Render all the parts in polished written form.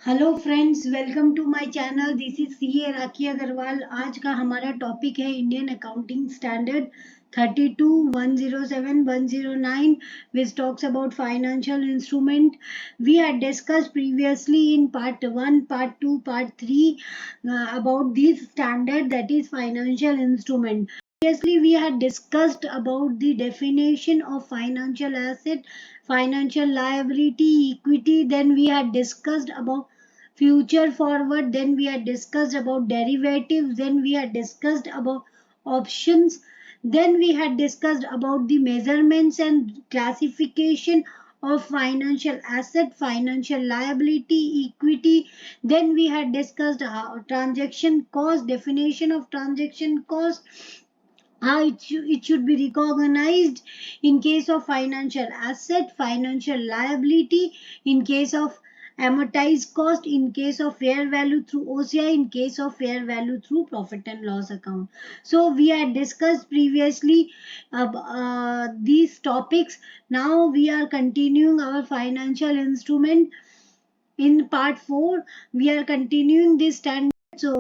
Hello friends, welcome to my channel. This is CA Rakhi Agarwal. आज का हमारा टॉपिक है Indian accounting standard 32 107 109 which talks about financial instrument. We had discussed previously in part 1, part 2, part 3 about this standard, that is financial instrument. Previously we had discussed about the definition of financial asset, financial liability, equity. Then we had discussed about future forward. Then we had discussed about derivatives. Then we had discussed about options. Then we had discussed about the measurements and classification of financial asset, financial liability, equity. Then we had discussed transaction cost, definition of transaction cost, how it should be recognized in case of financial asset, financial liability, in case of amortized cost, in case of fair value through OCI, in case of fair value through profit and loss account. So we had discussed previously these topics. Now we are continuing our financial instrument in part 4. We are continuing this standard. So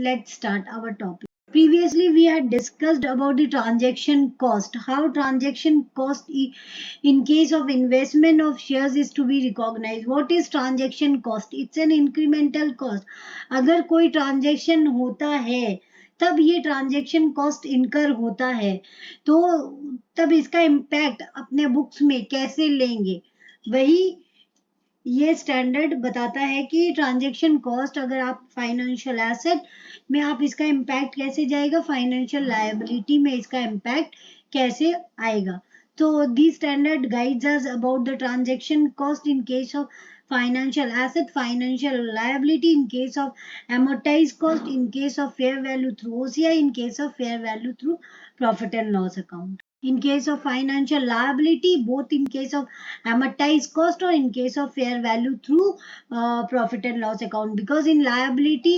let's start our topic. Previously we had discussed about the transaction cost, how transaction cost in case of investment of shares is to be recognized. What is transaction cost? It's an incremental cost. अगर कोई transaction होता है तब ये transaction cost incur होता है, तो तब इसका इम्पैक्ट अपने बुक्स में कैसे लेंगे, वही ये स्टैंडर्ड बताता है कि ट्रांजैक्शन कॉस्ट अगर आप फाइनेंशियल एसेट में आप इसका इम्पैक्ट कैसे जाएगा, फाइनेंशियल लायबिलिटी में इसका इम्पैक्ट कैसे आएगा. तो this standard guides us about the transaction cost in case of financial asset, financial liability, in case of amortized cost, in case of fair value through OCI, in case of fair value through profit and loss account. In case of financial liability, both in case of amortized cost or in case of fair value through profit and loss account. Because in liability,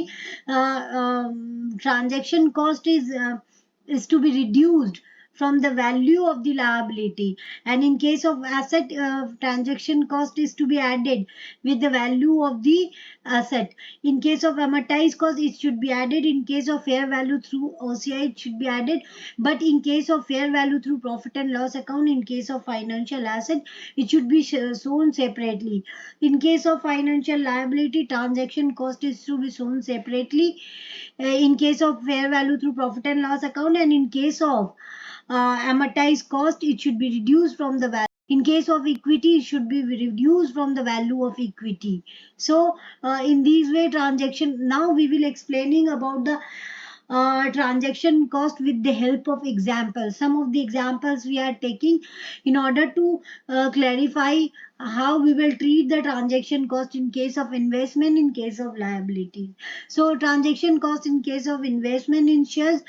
transaction cost is to be reduced from the value of the liability, and in case of asset, transaction cost is to be added with the value of the asset. In case of amortized cost, it should be added. In case of fair value through OCI, it should be added. But in case of fair value through profit and loss account, in case of financial asset, it should be shown separately. In case of financial liability, transaction cost is to be shown separately. In case of fair value through profit and loss account, and in case of amortized cost, it should be reduced from the value. In case of equity, it should be reduced from the value of equity. So in this way, transaction, now we will explaining about the transaction cost with the help of examples. Some of the examples we are taking in order to clarify how we will treat the transaction cost in case of investment, in case of liability. So transaction cost in case of investment in shares.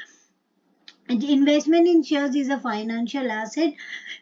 Investment in shares is a financial asset.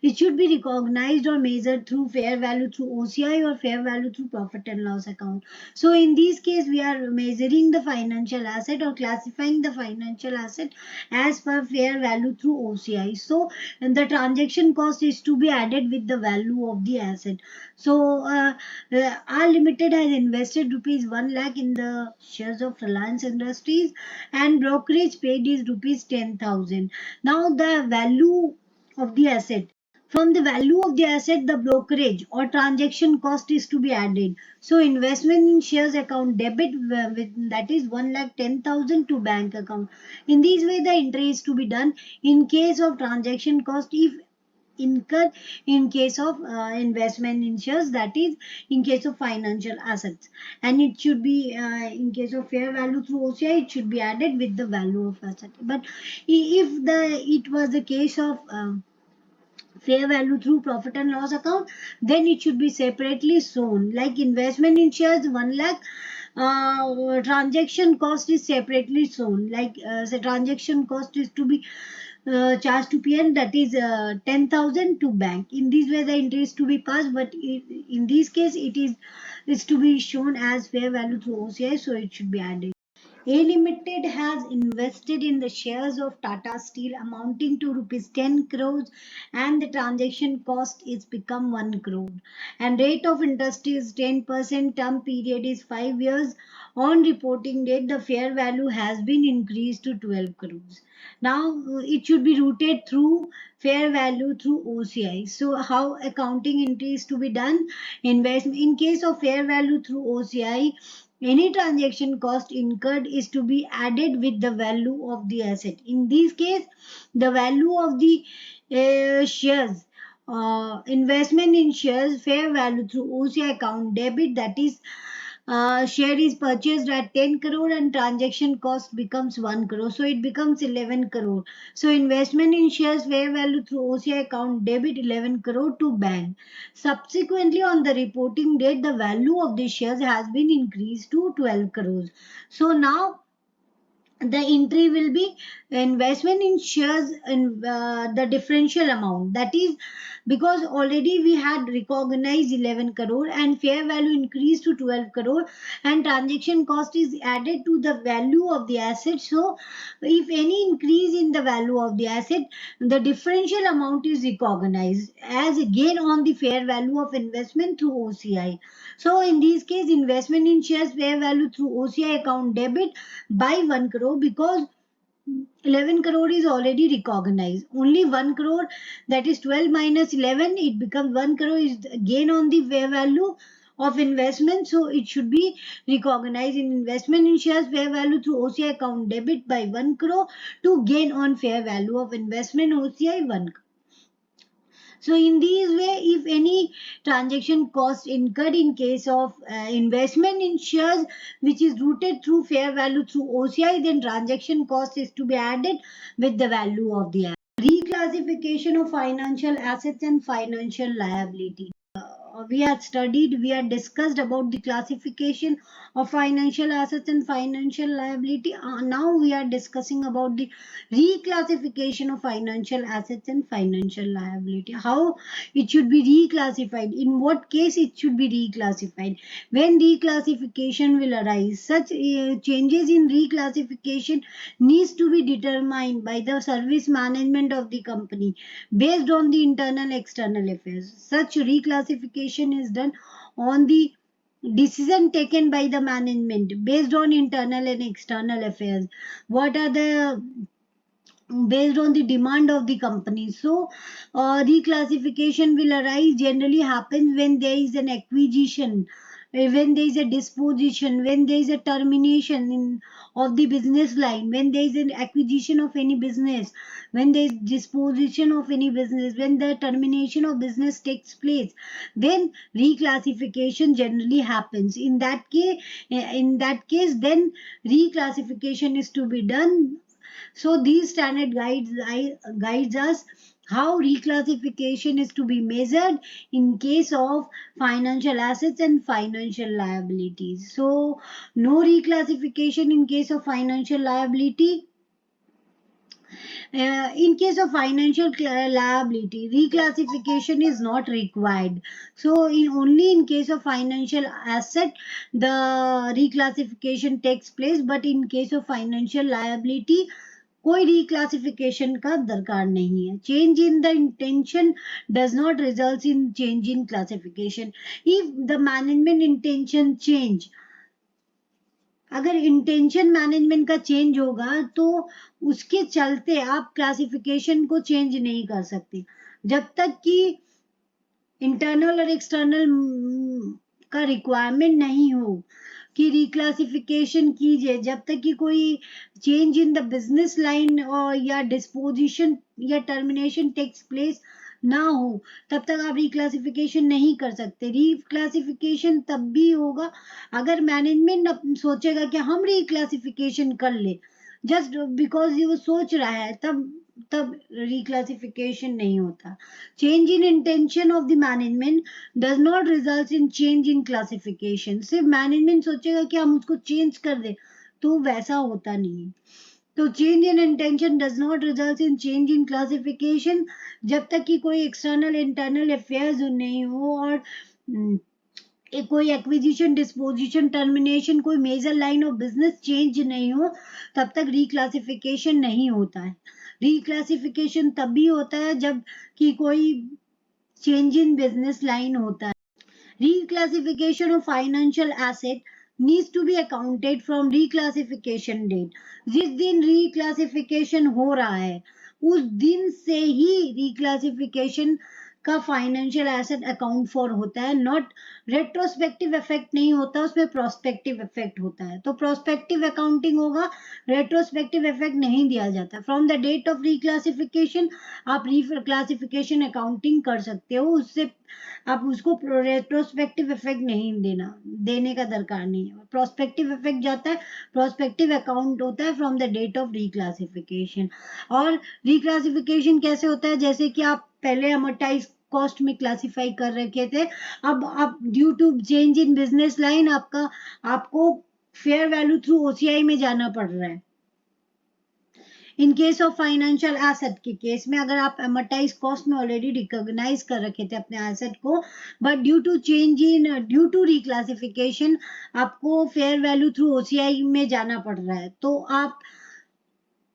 It should be recognized or measured through fair value through OCI or fair value through profit and loss account. So in this case, we are measuring the financial asset or classifying the financial asset as per fair value through OCI. So the transaction cost is to be added with the value of the asset. So R Limited has invested rupees 1 lakh in the shares of Reliance Industries, and brokerage paid is rupees 10,000. Now the value of the asset. From the value of the asset, the brokerage or transaction cost is to be added. So investment in shares account debit with, that is 1,10,000 to bank account. In this way, the entry is to be done in case of transaction cost if incurred in case of investment in shares, that is in case of financial assets, and it should be in case of fair value through OCI, it should be added with the value of asset. But if it was the case of fair value through profit and loss account, then it should be separately shown. Like investment in shares 1 lakh, transaction cost is separately shown. Like the transaction cost is to be charged to PN, that is 10,000 to bank. In this way, the interest to be passed, but in this case, it's to be shown as fair value through OCI, so it should be added. A Limited has invested in the shares of Tata Steel amounting to rupees 10 crores, and the transaction cost is become 1 crore. And rate of interest is 10%, term period is 5 years. On reporting date, the fair value has been increased to 12 crores. Now it should be routed through fair value through OCI. So how accounting entry is to be done? Investment in case of fair value through OCI, any transaction cost incurred is to be added with the value of the asset. In this case, the value of the shares, investment in shares, fair value through OCI account debit, that is share is purchased at 10 crore and transaction cost becomes 1 crore. So it becomes 11 crore. So investment in shares fair value through OCI account debit 11 crore to bank. Subsequently, on the reporting date, the value of the shares has been increased to 12 crores. So now the entry will be investment in shares in the differential amount, that is because already we had recognized 11 crore and fair value increased to 12 crore and transaction cost is added to the value of the asset. So if any increase in the value of the asset, the differential amount is recognized as a gain on the fair value of investment through OCI. So in this case, investment in shares fair value through OCI account debit by 1 crore, because 11 crore is already recognized. Only 1 crore, that is 12 minus 11, it becomes 1 crore is gain on the fair value of investment. So it should be recognized in investment in shares fair value through OCI account debit by 1 crore to gain on fair value of investment OCI 1 crore. So in this way, if any transaction cost incurred in case of investment in shares which is routed through fair value through OCI, then transaction cost is to be added with the value of the asset. Reclassification of financial assets and financial liability. We have discussed about the classification of financial assets and financial liability. Now we are discussing about the reclassification of financial assets and financial liability. How it should be reclassified, in what case it should be reclassified, when reclassification will arise. Such changes in reclassification needs to be determined by the service management of the company based on the internal external affairs. Such reclassification is done on the decision taken by the management based on internal and external affairs. What are the based on the demand of the company. So reclassification will arise, generally happens when there is an acquisition, when there is a disposition, when there is a termination of the business line, when there is an acquisition of any business, when there is disposition of any business, when the termination of business takes place, then reclassification generally happens. In that case, then reclassification is to be done. So these standard guides us how reclassification is to be measured in case of financial assets and financial liabilities. So no reclassification in case of financial liability. In case of financial liability, reclassification is not required. So only in case of financial asset, the reclassification takes place, but in case of financial liability, कोई reclassification का दरकार नहीं है. Change in the intention does not result in change in classification. If the management intention change, अगर intention management का change होगा तो उसके चलते आप क्लासिफिकेशन को चेंज नहीं कर सकते. जब तक कि इंटरनल और एक्सटर्नल का रिक्वायरमेंट नहीं हो कि रिक्लासिफिकेशन कीजिए, जब तक कि कोई change in the business line और या डिस्पोजिशन या टर्मिनेशन टेक्स प्लेस ना हो, तब तक आप रिक्लासिफिकेशन नहीं कर सकते. रिक्लासिफिकेशन तब भी होगा अगर मैनेजमेंट सोचेगा कि हम रिक्लासिफिकेशन कर ले, जस्ट बिकॉज ये वो सोच रहा है, तब reclassification नहीं होता. Change in intention of the management does not result in change in classification. सिर्फ मैनेजमेंट सोचेगा कि हम उसको चेंज कर दे, तो वैसा होता नहीं. तो change in intention does not result in change in classification, जब तक कि कोई एक्सटर्नल इंटरनल अफेयर्स नहीं हो और कोई एक्विजिशन, डिस्पोजिशन, टर्मिनेशन, कोई major line of business change नहीं हो, तब तक रिक्लासिफिकेशन नहीं होता है। रिक्लासिफिकेशन तभी होता है जब कि कोई चेंज इन बिजनेस लाइन होता है। Reclassification of financial asset needs to be accounted from reclassification date. जिस दिन reclassification हो रहा है उस दिन से ही reclassification का फाइनेंशियल एसेट अकाउंट फॉर होता है, नॉट रेट्रोस्पेक्टिव इफेक्ट नहीं होता, उसमें प्रोस्पेक्टिव इफेक्ट होता है। तो प्रोस्पेक्टिव अकाउंटिंग होगा, रेट्रोस्पेक्टिव इफेक्ट नहीं दिया जाता। From the date of reclassification आप रिक्लासिफिकेशन अकाउंटिंग कर सकते हो, उससे आप उसको रेट्रोस्पेक्टिव इफेक्ट नहीं देने का दरकार नहीं है। प्रोस्पेक्टिव इफेक्ट जाता है, प्रोस्पेक्टिव अकाउंट होता है from the date of reclassification. और रिक्लासिफिकेशन कैसे होता है, जैसे कि आप पहले अमोर्टाइज कॉस्ट में क्लासिफाई कर रखे थे, अब आप due to change in business line आपको फेयर वैल्यू थ्रू ओसीआई में जाना पड़ रहा है। In case of financial asset के केस में अगर आप अमोर्टाइज कॉस्ट में ऑलरेडी रिकॉग्नाइज कर रखे थे अपने एसेट को, बट ड्यू टू रिक्लासिफिकेशन आपको फेयर वैल्यू थ्रू ओसीआई में जाना पड़ रहा है, तो आप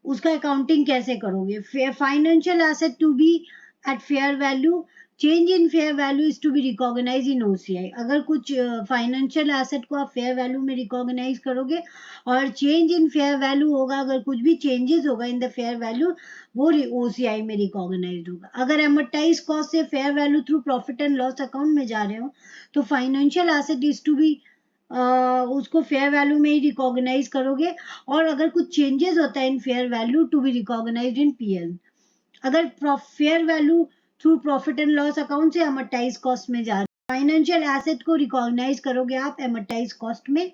उसका अकाउंटिंग कैसे करोगे? Financial asset to be at fair value, change in fair value is to be recognise in OCI. अगर कुछ फाइनेंशियल एसेट को आप फेयर वैल्यू में रिकॉग्नाइज करोगे और चेंज इन फेयर वैल्यू होगा, अगर कुछ भी चेंजेस होगा इन द फेयर वैल्यू, वो ओसीआई में रिकॉग्नाइज होगा। अगर एमोर्टाइज कॉस्ट से fair value through profit and loss account में जा रहे हो तो financial asset is to be उसको फेयर वैल्यू में ही रिकॉग्नाइज करोगे, और अगर कुछ चेंजेस होता है in fair value to be recognise in PL. अगर fair value through profit and loss account से अमोर्टाइज कॉस्ट में जा रहे हो, फाइनेंशियल एसेट को रिकॉग्नाइज करोगे आप अमोर्टाइज कॉस्ट में,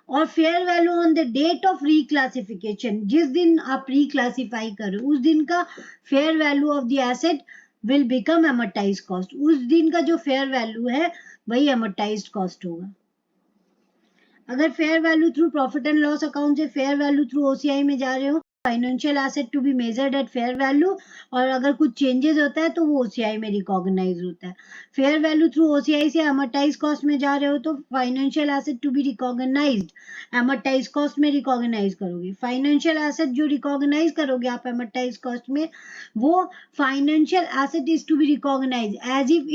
और fair value on the date of reclassification, जिस दिन आप रिक्लासिफाई करो उस दिन का fair value of the asset will become amortise cost. उस दिन का जो फेयर वैल्यू है वही अमोर्टाइज कॉस्ट होगा। अगर fair value through profit and loss account से फेयर वैल्यू थ्रू ओसीआई में जा रहे हो, financial asset to be measured at fair value, और अगर कुछ चेंजेस होता है तो वो ओसीआई में रिकॉग्नाइज होता है। फेयर वैल्यू थ्रू ओसीआई से अमोर्टाइज कॉस्ट में जा रहे हो तो financial asset to be recognised amortise cost में रिकॉग्नाइज करोगे। फाइनेंशियल एसेट जो रिकॉग्नाइज करोगे आप अमोर्टाइज कॉस्ट में, वो financial asset is to be recognise as if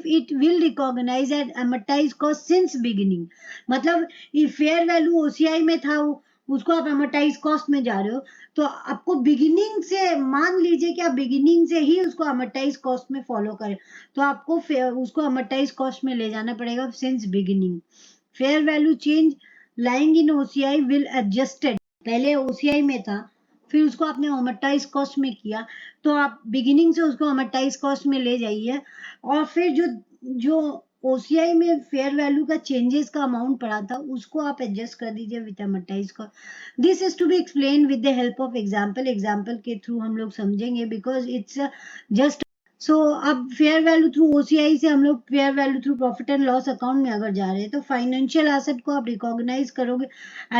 it will recognize and amortize cost since beginning। मतलब ये फेयर वैल्यू ओसीआई में था, उसको आप amortize कॉस्ट में जा रहे हो, तो आपको बिगिनिंग से, मान लीजिए कि आप बिगिनिंग से ही उसको amortize कॉस्ट में फॉलो करें, तो आपको उसको amortize कॉस्ट में ले जाना पड़ेगा since beginning. Fair value change lying in OCI will adjusted, पहले ओसीआई में था फिर उसको आपने अमोर्टाइज कॉस्ट में किया, तो आप बिगिनिंग से उसको अमोर्टाइज कॉस्ट में ले जाइए, और फिर जो ओसीआई में फेयर वैल्यू का चेंजेस का अमाउंट पड़ा था उसको आप एडजस्ट कर दीजिए with amortise cost. This is to be explain with the help of example के थ्रू हम लोग समझेंगे, बिकॉज इट्स जस्ट सो अब फेयर वैल्यू थ्रू ओसीआई से हम लोग fair value through profit and loss account में अगर जा रहे हैं तो फाइनेंशियल एसेट को आप रिकॉग्नाइज करोगे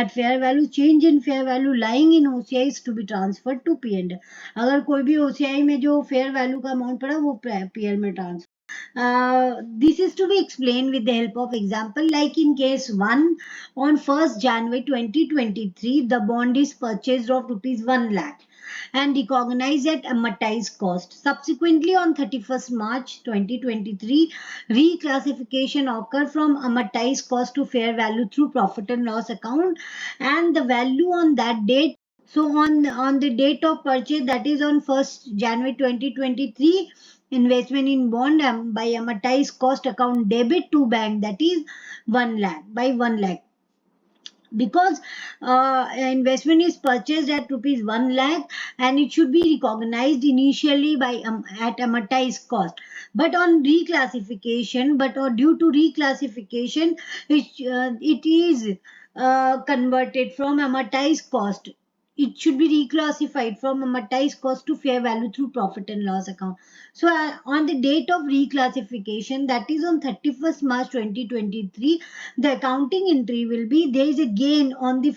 at fair value, change in fair value lying in OCI to be transferred to PL. अगर कोई भी ओसीआई में जो फेयर वैल्यू का अमाउंट पड़ा वो पीएल में transfer. This is to be explained with the help of example, like in case 1, on 1st January 2023 the bond is purchased of rupees 1 lakh and recognized at amortized cost. Subsequently, on 31st March 2023, reclassification occurred from amortized cost to fair value through profit and loss account, and the value on that date. So on the date of purchase, that is on 1st January 2023, investment in bond by amortized cost account debit to bank, that is 1 lakh by 1 lakh. Because investment is purchased at rupees 1 lakh and it should be recognized initially by at amortized cost, but on reclassification, or due to reclassification, it is converted from amortized cost. It should be reclassified from amortized cost to fair value through profit and loss account. So on the date of reclassification, that is on 31st March 2023, the accounting entry will be there is a gain on the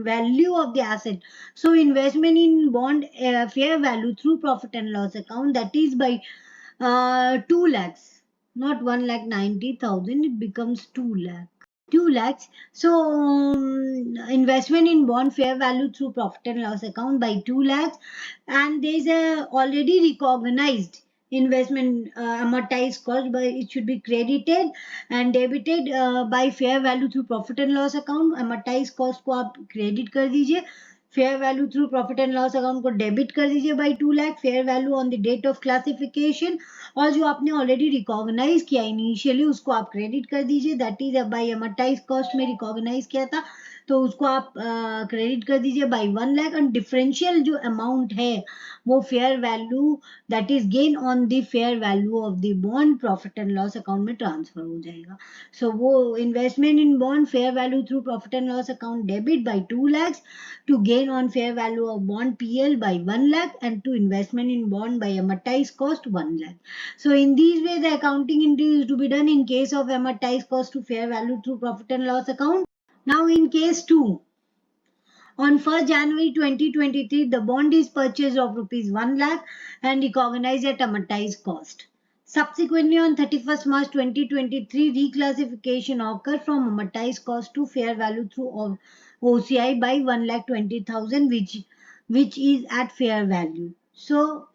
value of the asset. So investment in bond fair value through profit and loss account, that is by 2 lakhs, not 1,90,000, it becomes 2 lakh. 2 lakhs. So investment in bond fair value through profit and loss account by 2 lakhs, and there is a already recognized investment amortized cost, by it should be credited and debited by fair value through profit and loss account. amortized cost को आप credit कर दीजिए, fair value through profit and loss account को debit कर दीजिए by 2 lakh, fair value on the date of classification, और जो आपने ऑलरेडी रिकॉग्नाइज किया इनिशियली उसको आप क्रेडिट कर दीजिए, दैट इज बाय अमर्टाइज कॉस्ट में रिकॉग्नाइज किया था तो उसको आप क्रेडिट कर दीजिए बाय 1 लाख, एंड डिफरेंशियल जो अमाउंट है वो fair value that is gain on the fair value of the bond profit and loss account में ट्रांसफर हो जाएगा. सो वो investment in bond fair value through profit and loss account debit bye 2 lakhs to gain on fair value of bond PL by 1 lakh and to investment in bond by amortized cost 1 lakh. So in these way the accounting entry is to be done in case of amortized cost to fair value through profit and loss account. Now in case 2, on 1st January 2023, the bond is purchased of rupees 1 lakh and recognized at amortized cost. Subsequently, on 31st March 2023, reclassification occurred from amortized cost to fair value through OCI by 1,20,000, which is at fair value. So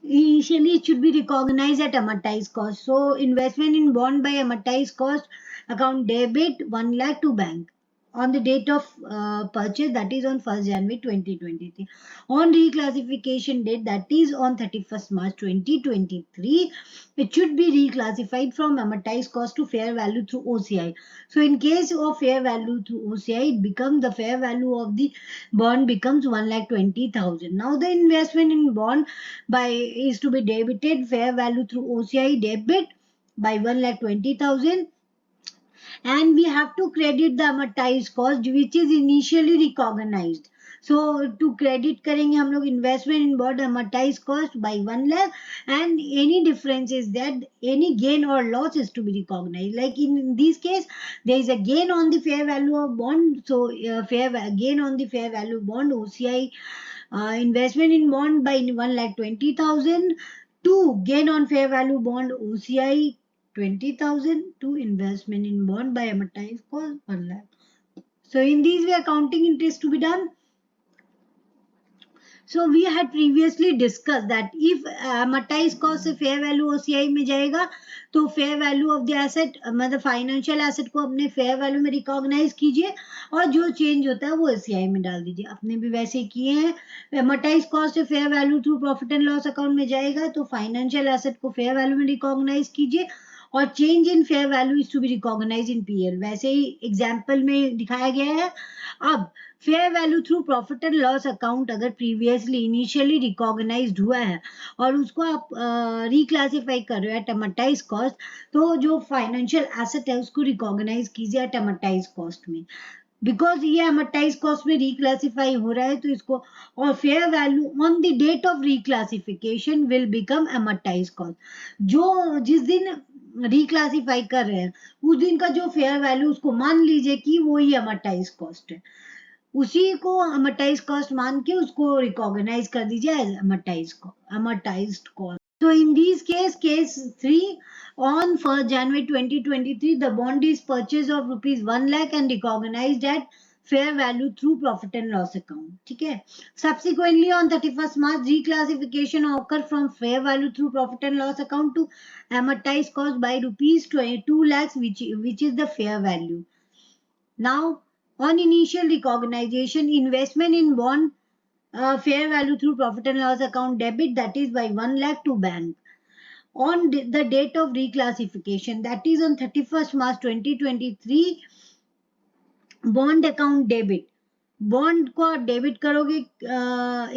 initially it should be recognized at amortized cost. So investment in bond by amortized cost account debit 1 lakh to bank on the date of purchase, that is on 1st January 2023. On reclassification date, that is on 31st March 2023, it should be reclassified from amortized cost to fair value through OCI. So in case of fair value through OCI, it becomes the fair value of the bond becomes 1,20,000. Now the investment in bond by is to be debited fair value through OCI debit by 1,20,000, and we have to credit the amortized cost which is initially recognized. So to credit करेंगे हम लोग investment in bond amortized cost by 1 lakh, and any difference is that any gain or loss is to be recognized. Like in this case, there is a gain on the fair value of bond. So gain on the fair value bond OCI, investment in bond by 1,20,000 to gain on fair value bond OCI 20,000 to investment in bond by amortized cost 1 lakh. So in these way accounting interest to be done. So we had previously discussed that if amortized cost से fair value OCI में जाएगा तो fair value of the asset मतलब financial asset को अपने fair value में recognize कीजिए और जो change होता है वो OCI में डाल दीजिए. अपने भी वैसे किए हैं. amortized cost से fair value through profit and loss account में जाएगा तो financial asset को fair value में recognize कीजिए और change in fair value is to be recognise in PL. वैसे ही एग्जाम्पल में दिखाया गया है. अब fair value through profit and loss account अगर प्रीवियसली इनिशियली रिकॉग्नाइज्ड हुआ है और उसको आप रिक्लासीफाई कर रहे हो एट अमर्टाइज कॉस्ट, तो जो फाइनेंशियल एसेट है उसको रिकॉग्नाइज कीजिए एट अमर्टाइज कॉस्ट में. बिकॉज ये अमर्टाइज कॉस्ट में रिक्लासीफाई हो रहा है तो इसको, और fair value on the date of reclassification will become amortise cost. जो जिस दिन रिक्लासीफाई कर रहे हैं उस दिन का जो फेयर वैल्यू उसको मान लीजिए कि वो ही अमर्टाइज कॉस्ट है, उसी को अमर्टाइज कॉस्ट मान के उसको रिकॉग्नाइज कर दीजिए as amortised cost. So in this case 3, on 1st January 2023, the bond is purchase of rupees 1 lakh and recognized at fair value through profit and loss account. ठीक है. Subsequently, on 31st March, reclassification occurred from fair value through profit and loss account to amortized cost by rupees 22 lakhs, which is the fair value. Now, on initial recognition, investment in bond fair value through profit and loss account debit, that is by 1 lakh to bank. On the date of reclassification, that is on 31st March 2023, bond account debit. Bond को debit करोगे,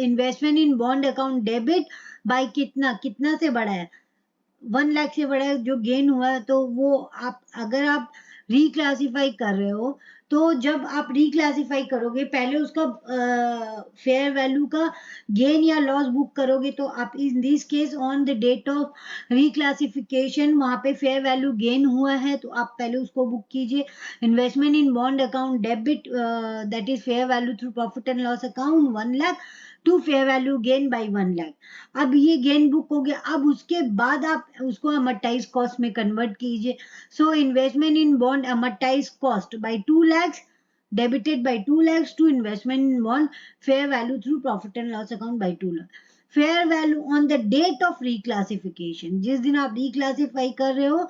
investment in bond account debit bye कितना से बढ़ा है, 1 लाख से बढ़ा है जो गेन हुआ है. तो वो आप अगर आप रिक्लासीफाई कर रहे हो तो जब आप रिक्लासीफाई करोगे पहले उसका फेयर वैल्यू का गेन या लॉस बुक करोगे. तो आप in this case on the date of reclassification वहां पे फेयर वैल्यू गेन हुआ है तो आप पहले उसको बुक कीजिए. Investment in bond account debit that is fair value through profit and loss account 1 lakh to fair value gain by 1 lakh. अब ये गेन बुक हो गया. अब उसके बाद आप उसको अमर्टाइज कॉस्ट में कन्वर्ट कीजिए. So investment in bond amortise cost by 2 lakhs debited by 2 lakhs to investment in bond fair value through profit and loss account by 2 lakhs. Fair value on the date of reclassification, जिस दिन आप reclassify कर रहे हो,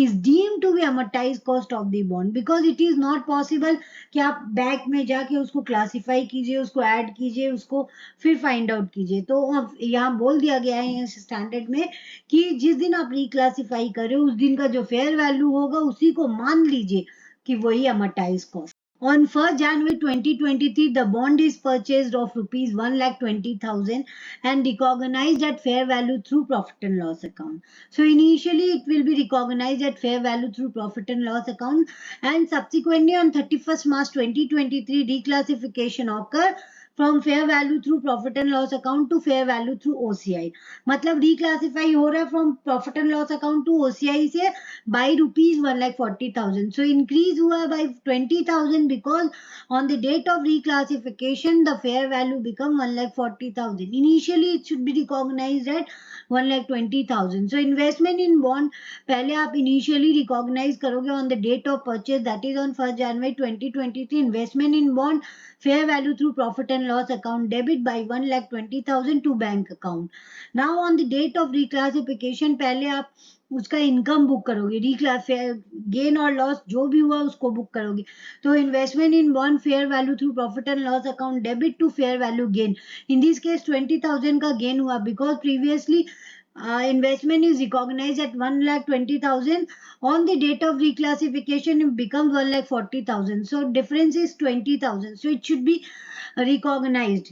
is deem to be amortise cost of the bond, because it is not possible कि आप bank में जाके उसको क्लासिफाई कीजिए, उसको ऐड कीजिए, उसको फिर फाइंड आउट कीजिए. तो अब यहाँ बोल दिया गया है स्टैंडर्ड में कि जिस दिन आप रिक्लासिफाई कर रहे हो उस दिन का जो फेयर वैल्यू होगा उसी को मान लीजिए कि वही अमर्टाइज cost. On 1st January 2023, the bond is purchased of rupees 1,20,000 and recognized at fair value through profit and loss account. So initially it will be recognized at fair value through profit and loss account, and subsequently on 31st March 2023 reclassification occur from fair value through profit and loss account to fair value through OCI. मतलब reclassify हो रहा है from profit and loss account to OCI से by rupees 1,40,000. So increase हुआ by 20,000 because on the date of reclassification the fair value become 1,40,000. Initially it should be recognized at 1,20,000. So investment in bond पहले आप initially recognize करोगे on the date of purchase, that is on 1st January 2023. Investment in bond fair value through profit and loss account debit by 1,20,000 to bank account. Now on the date of reclassification पहले आप उसका income book करोगे, gain और loss जो भी हुआ उसको book करोगे. तो investment in bond fair value through profit and loss account debit to fair value gain. In this case 20,000 का गेन हुआ because previously investment is recognized at 1,20,000. On the date of reclassification it becomes 1,40,000. So difference is 20,000. So it should be recognized.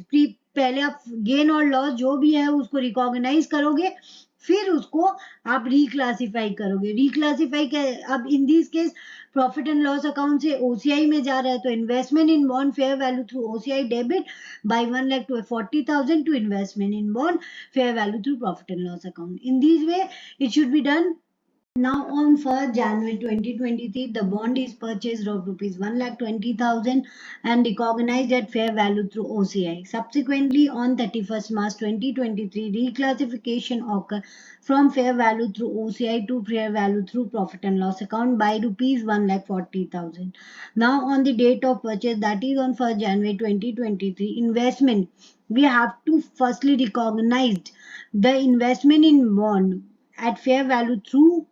पहले आप gain और loss जो भी है उसको recognise करोगे, फिर उसको आप रिक्लासिफाई करोगे. रिक्लासिफाई अब in this case profit and loss account से ओसीआई में जा रहा है, तो investment in bond fair value through OCI debit by 1,40,000 to investment in bond fair value through profit and loss account. In this way, it should be done. Now on 1st January 2023, the bond is purchased of rupees 1,20,000 and recognized at fair value through OCI. Subsequently, on 31st March 2023, reclassification occur from fair value through OCI to fair value through profit and loss account by rupees 1,40,000. Now on the date of purchase, that is on 1st January 2023, investment, we have to firstly recognize the investment in bond at fair value through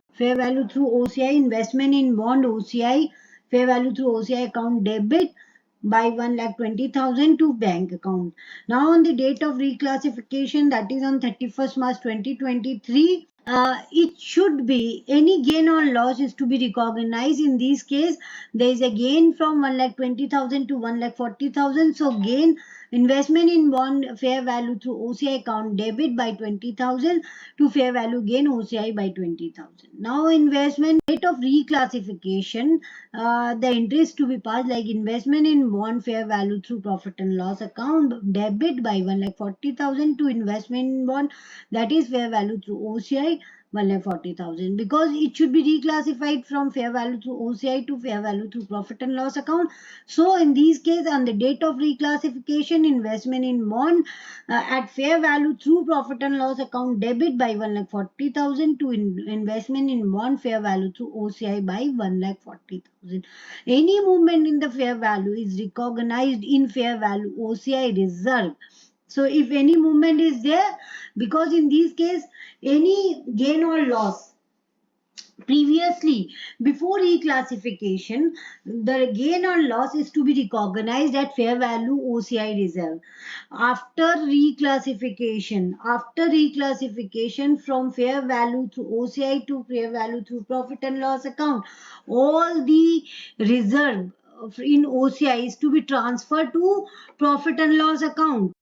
OCI. Investment in bond OCI, fair value through OCI account debit by 1,20,000 to bank account. Now on the date of reclassification, that is on 31st March 2023, it should be any gain or loss is to be recognized. In this case, there is a gain from 1,20,000 to 1,40,000. So gain, investment in bond fair value through OCI account debit by 20,000 to fair value gain OCI by 20,000. Now investment rate of reclassification, the interest to be passed like investment in bond fair value through profit and loss account debit by 1,40,000 to investment in bond, that is fair value through OCI 1,40,000, because it should be reclassified from fair value through OCI to fair value through profit and loss account. So in these cases, on the date of reclassification, investment in bond at fair value through profit and loss account debit by 1,40,000 to investment in bond fair value through OCI by 1,40,000. Any movement in the fair value is recognized in fair value OCI reserve. So if any movement is there, because in this case any gain or loss previously before reclassification, the gain or loss is to be recognized at fair value OCI reserve. After reclassification from fair value to OCI to fair value through profit and loss account, all the reserve in OCI is to be transferred to profit and loss account,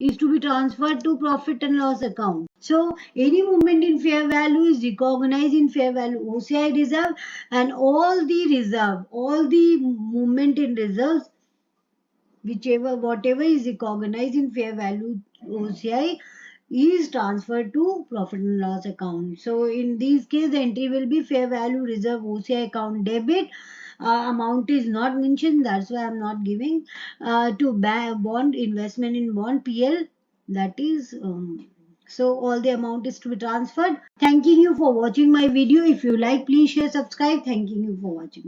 So any movement in fair value is recognized in fair value OCI reserve, and all the movement in reserves, whatever is recognized in fair value OCI is transferred to profit and loss account. So in this case, the entry will be fair value reserve OCI account debit. Amount is not mentioned, that's why I'm not giving to bond investment in bond PL That is, so all the amount is to be transferred. Thanking you for watching my video. If you like, please share, subscribe. Thanking you for watching.